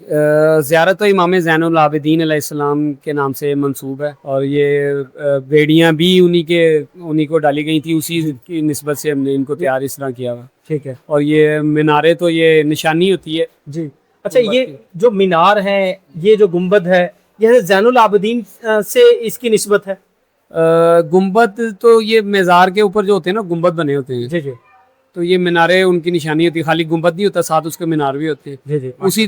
زیارت تو امام زین العابدین علیہ السلام کے نام سے منسوب ہے، اور یہ بیڑیاں بھی انہی کو ڈالی گئی تھی، اسی کی نسبت سے ہم نے ان کو تیار اس طرح کیا ہوا. ٹھیک ہے. اور یہ مینارے تو یہ نشانی ہوتی ہے. جی اچھا، یہ جو مینار ہے، یہ جو گنبد ہے، یہ زین العابدین سے اس کی نسبت ہے؟ گنبد تو یہ مزار کے اوپر جو ہوتے ہیں نا گنبد بنے ہوتے ہیں، جی جی، تو یہ مینارے ان کی نشانی ہوتی ہے. خالی گنبد نہیں ہوتا، ساتھ اس کے مینار بھی ہوتے ہیں. جی جی، اسی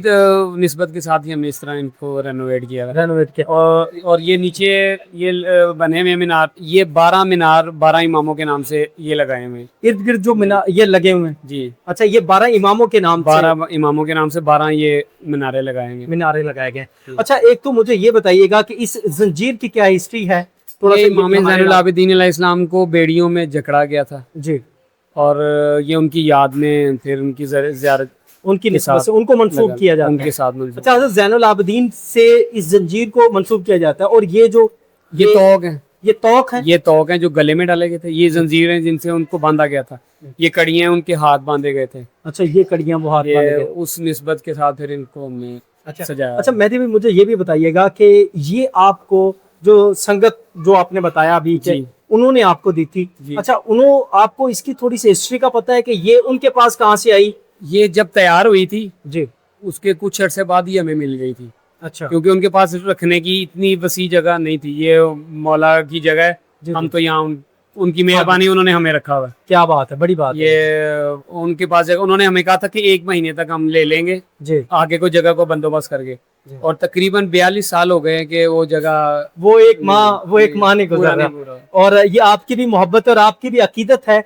نسبت کے ساتھ ہی ہم نے اس طرح ان کو رینوویٹ کیا. کیا. اور یہ نیچے یہ بنے ہوئے مینار، یہ 12 مینار 12 اماموں کے نام سے یہ لگائے ہوئے ہیں. ارد گرد جو مینار یہ لگے ہوئے ہیں. جی اچھا، یہ 12 اماموں کے نام 12 اماموں کے نام سے 12 یہ مینارے لگائے ہیں. مینارے لگائے گئے. اچھا، ایک تو مجھے یہ بتائیے گا کہ اس زنجیر کی کیا ہسٹری ہے؟ یہ امام زین العابدین علیہ السلام کو بیڑیوں میں جکڑا گیا تھا جی، اور یہ ان کی یاد میں پھر ان کی زیارت ان کی نسبت سے ان کو منسوب کیا جاتا ہے، ان کے ساتھ منسوب. اچھا، حضرت زین العابدین سے اس زنجیر کو منسوب کیا جاتا ہے. اور یہ جو یہ توق ہیں، یہ توق ہیں، یہ توق ہیں جو گلے میں ڈالے گئے تھے. یہ زنجیر ہیں جن سے ان کو باندھا گیا تھا. یہ کڑیاں ہیں، ان کے ہاتھ باندھے گئے تھے. اچھا، یہ کڑیاں وہ ہاتھ باندھے گئے اس نسبت کے ساتھ پھر ان کو ہم نے سجایا. اچھا مہدی بھی مجھے یہ بھی بتائیے گا کہ یہ آپ کو جو سنگت جو آپ نے بتایا ابھی کہ انہوں نے آپ کو دی تھی، اچھا انہوں آپ کو اس کی تھوڑی سی ہسٹری کا پتہ ہے کہ یہ ان کے پاس کہاں سے آئی؟ یہ جب تیار ہوئی تھی جی، اس کے کچھ عرصے بعد ہی ہمیں مل گئی تھی. اچھا، کیونکہ ان کے پاس رکھنے کی اتنی وسیع جگہ نہیں تھی. یہ مولا کی جگہ ہے، ہم تو یہاں ان کی مہربانی انہوں نے ہمیں رکھا ہوا. کیا بات ہے، بڑی بات. یہ ان کے پاس جگہ، انہوں نے ہمیں کہا تھا کہ 1 مہینے تک ہم لے لیں گے جی آگے کو جگہ کو بندوبست کر کے. اور تقریباً 42 سال ہو گئے کہ وہ جگہ وہ ایک ماہ نہیں گزر رہا. اور یہ آپ کی بھی محبت اور آپ کی بھی عقیدت ہے